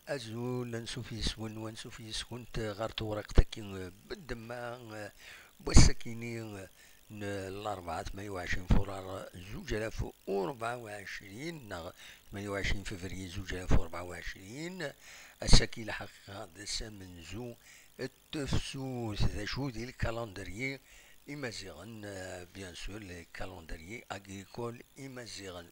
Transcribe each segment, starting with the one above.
أزول نسوف يسون ونسوف يسكن غارت ورقتك بالدماء والسكينين الأربعة 28 فرار 2024 نغ 28 فبراير 2024 السكينة حقيقة دسا منزو التفسوس ذا شو دي الكالندريي إمازيغن بيان سور الكالندريي أغريكول إمازيغن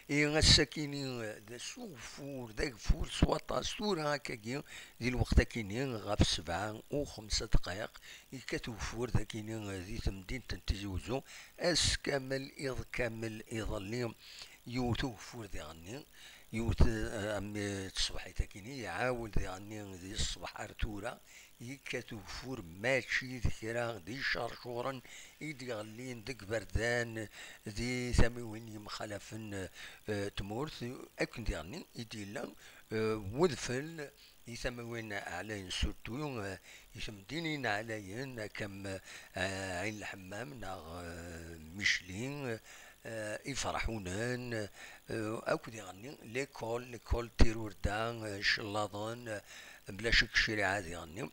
إيه الساكينين ذا سوفور ذا فور سواطا ستورا هكاكي دي الوقت كينين غاف 7 و5 دقائق يكتوفور ذا كينين ذي تمدين تنتزوزو اس كامل إض كامل إظلي يوتو فور ذي غني يوت أمي تصبحي تاكيني يعاود ذي غني ذي الصبح أرتورا يكاتو فور ماشي ذكرا ذي شرشورا يدي غلين ديك بردان ذي ثمي وين يمخالفن تمورث أكن ديالني يدي لا وذفل يسمى وين علين سورتو يسمى دينين علين كم عين الحمام ناغ ميشلين يفرحونن أكو ديالني ليكول تيرور دان شلاضان بلا شك شريعة ديالني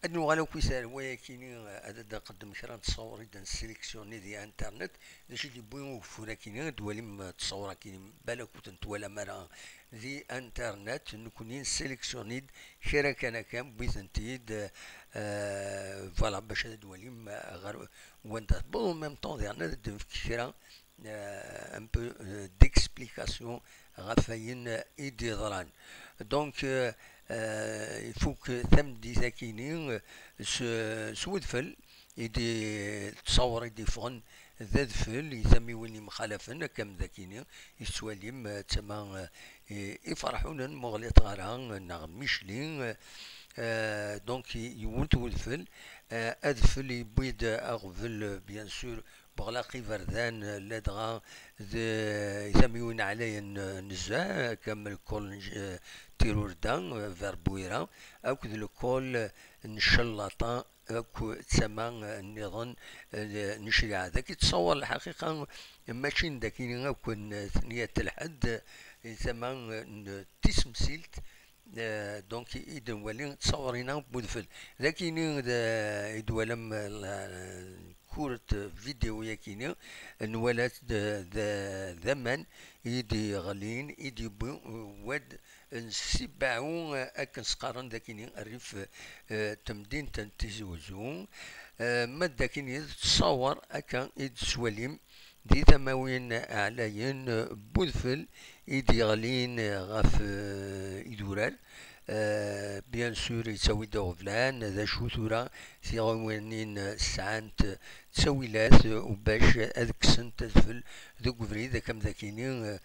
أنو غالو كيسال ولكن هذا قدم كرا تصور إذا سيليكسيوني دي انترنت داش اللي بغيو وفونا كاين دوالي تصور كاين بالك كنت ولا مرة دي انترنت نكونين سيليكسيونيد كرا كان بغيت انتيد فوالا باش هذا دوالي غير وانت بون ميم طون ديالنا كرا ان بو ديكسبليكاسيون غفاين ايدي ضران دونك يفوك ثم دي ثاكينين سودفل يدي تصور يدي فغن ذا دفل يثمي ويني مخالفن كم ذاكيني يسواليم تما يفرحون مغليط غران نغم ميشلين دونك يولت ودفل ادفل يبيد اغفل بيان سور بغلاقي فردان لدغا يثميون علي نزاع كم كل تيرور دان فيربويرا او كذ الكل نشلطا اكو تسمى النظام نشريع ذاك يتصور الحقيقة ماشي داكين اكو ثنية الحد يسمى تسمسيلت دونك إذا ولي تصورينا بودفل لكن يدولم كورة فيديو يكيني نولات ذمن يدي غالين يدي ود نسبعو أكن سقارن داكيني الريف تمدين تنتزوزو ما داكيني تصور أكن يتسوليم دي ثماوين أعلاين بودفل يدي غالين غاف يدورال بيان سور يسوي دوغفلان ذا شو ثورا ثيغوانين ساعات تسويلات وباش هذاك سنت تدفل ذوك فريد كم ذاكينين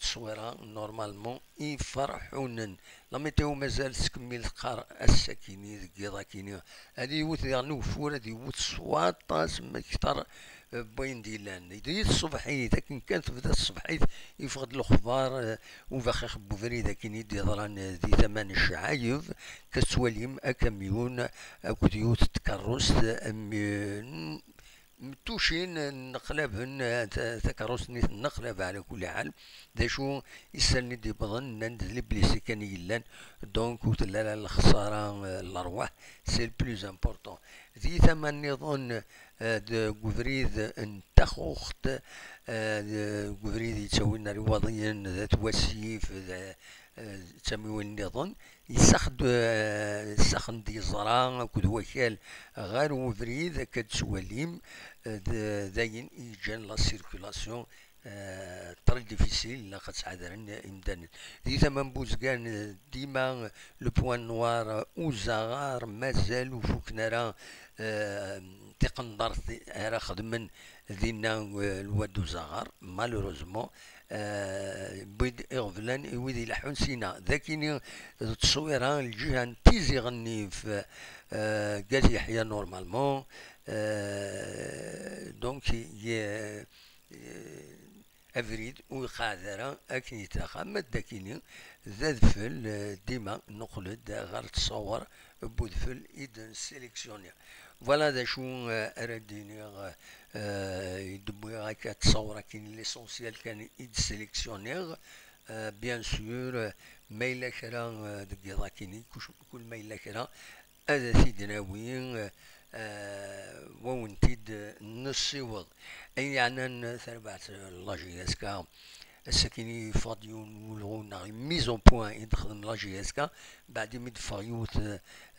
تصويرا نورمالمون يفرحونن لا ميتيو مازال تكمل قار الساكيني ذكي كيني هادي يوت يعني وفور هادي يوت سواطا سما كتر بوين ديلان يدي الصبحيت لكن كانت بدا الصبحيت يفقد الاخبار وفاخ يخبو فريد كين يدي ضران ذي ثمان الشعايف كسواليم اكاميون اكو ديوت تكرست متوشين نقلبهن تكرسني نقلب على كل حال دا شو يسالني دي بظن ندلي بليسي كان يلان دونك وتلا الخساره الارواح سي البلوز امبورطون ذي ثمن نظن غوفريد انتخوخت غوفريد يتسوي لنا رياضيا ذات وسيف تسميو النظام يسخن دي زرا كود وكال غير وفريد كتسواليم داين يجان لا سيركولاسيون طري ديفيسيل لا خاص امدان دي ثمن بوزكان ديما لو بوان نوار وزغار مازال وفوكنا راه تقندر راه خدمن دينا الواد وزغار مالوروزمون بيد إغفلان ويدي يلحون سينا ذاكيني تصويرها الجهة تيزي غني في قال يحيى نورمالمون دونك افريد وقادرة اكن يتاخا ما داكيني ذا دفل ديما نقلد غير تصور بودفل اذا سيليكسيونير فوالا دا شو ارديني يدبوي هكا تصور كاين ليسونسيال كان يد سيليكسيونير بيان سور ما إلا كرا ديك ضاكيني كل ما إلا كرا هذا سيدنا وين وونتيد نصيوض أي يعني ثربعت لاجياسكا السكيني فاديون ولغونا ميزون بوان يدخل لاجياسكا بعد ما يدفعيوت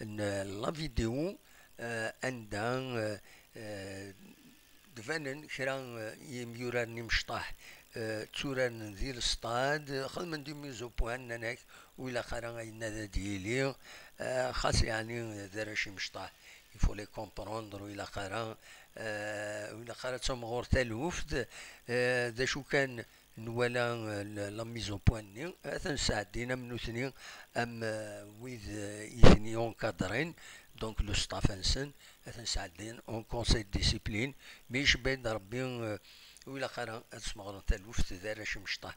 لا فيديو عندها دفنن كرا يميوراني مشطاح توران ذي الستاد خدمن دي ميزو بوان ناناك ولا خرا غينا ديالي خاص يعني ذراشي مشطاح يفو لي كومبروندر ولا خرا ولا خرا تمغور تالوفت ذا شو كان نوالا لا ميزون بوان ني تنساعدينا منو ثني ام ويذ يثني اون كادرين دونك لو ستاف انسن تنساعدين اون كونساي ديسيبلين ميش بين ربي ولا خير تسمعون تلوفت ذارش مشطح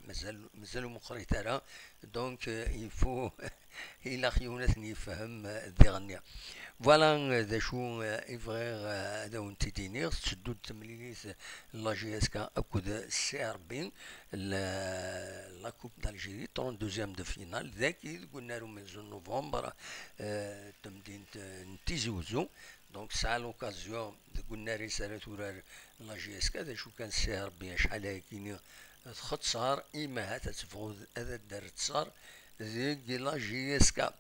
مازال مقري ترى دونك يفو الى خيونتني يفهم ذي غنيا فوالا ذا شو افغير هذا ونتي دينير تشدو التمليليت لا جي اس كا اكود السي ار بي لا كوب دالجيري 32 دو فينال ذاك قلنا لهم من نوفمبر تمدين نتيزوزو دونك ساعة لوكازيون قلنا رسالة ورار لا جي اس كا ذا شو كان السي ار بي شحال هاكيني تختصار اما هات تفغو هذا دار تصار ذيك لا جي اس كا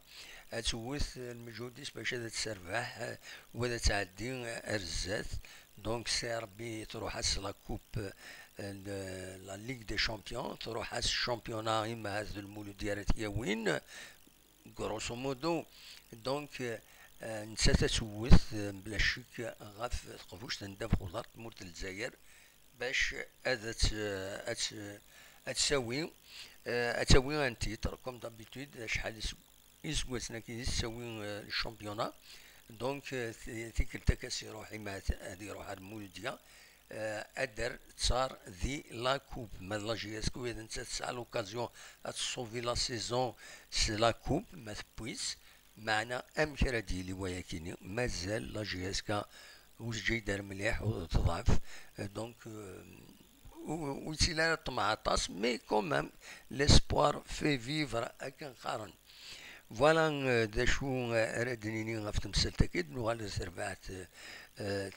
توث المجهوديس باش هذا تسربح وهذا تعدي ارزات دونك سي ار بي تروح هاس لا كوب لا ليغ دي شامبيون تروح هاس الشامبيونا اما هاز المولود ديالت وين غروسو مودو دونك نسات توث بلا شك غاف تقفوش تندم خضر تموت الجزائر باش هذا تساوي اتساوي ان تيتر كوم دابيتود شحال يسوسنا كي يساوي الشامبيونا دونك تيك التكاس يروح ما هذه يروح المولديا ادر صار ذي لا كوب ما لا جي اس كو اذا انت تسعى لوكازيون تصوفي لا سيزون سي لا كوب ما تبويس معنا ام كرا ديالي ولكن مازال لا جي اس كا واش جاي دار مليح وتضعف دونك ويتيلا طمع طاس مي كومام ليسبوار في فيفر اكن قارن فوالا دا شو رادنيني غاف تمثلت اكيد نوغال سربعت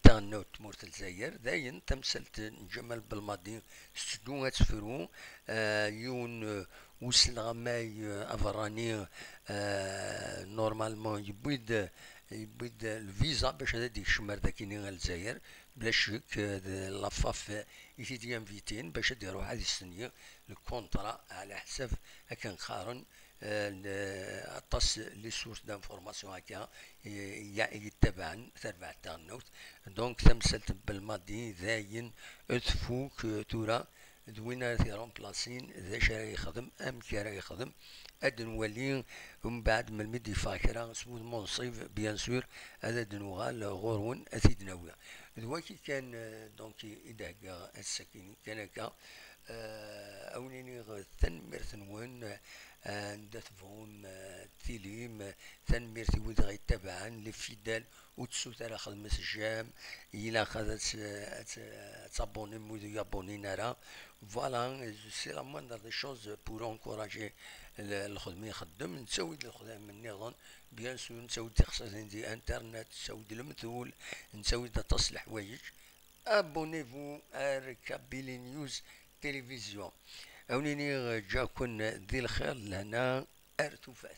تغنوت مورت الجزائر داين تمثلت نجمل بالماضي ستدو تفرو يون وصل غماي افراني نورمالمون يبيد الفيزا باش هذا ديك الشمر داكيني الجزائر بلا شك لافاف يتي انفيتين باش يروح هذه السنيه الكونترا على حساب هكا نقارن الطاس لي سورس دانفورماسيون هكا يتبعن تبع التغنوت دونك تمثلت بالماضي ذاين اتفوك تورا دوينا في رومبلاسين ذا شرا يخدم ام كرا يخدم اد نولي ومن بعد من المدي فاكرة سمو المنصيف بيان سور هذا دنوغال غورون اثيد نويا دواكي كان دونك إدهقا السكيني كان هكا أوليني تنمير ثنوان ندثفون تيليم تنمير تيود غي تبعا لفيدال وتسوت على خدمة الجام إلا خذت تابوني مودو يابوني نارا فوالا سي لا موندر دي شوز بور انكوراجي الخدمة يخدم نسوي الخدمة من نظام بيان سور نسوي تخصصين دي انترنت نسوي المثول نسوي تصلح حوايج ابونيفو اركابيلي نيوز تلفزيون أوليني جاكن ذي الخير لهنا ارتفاث.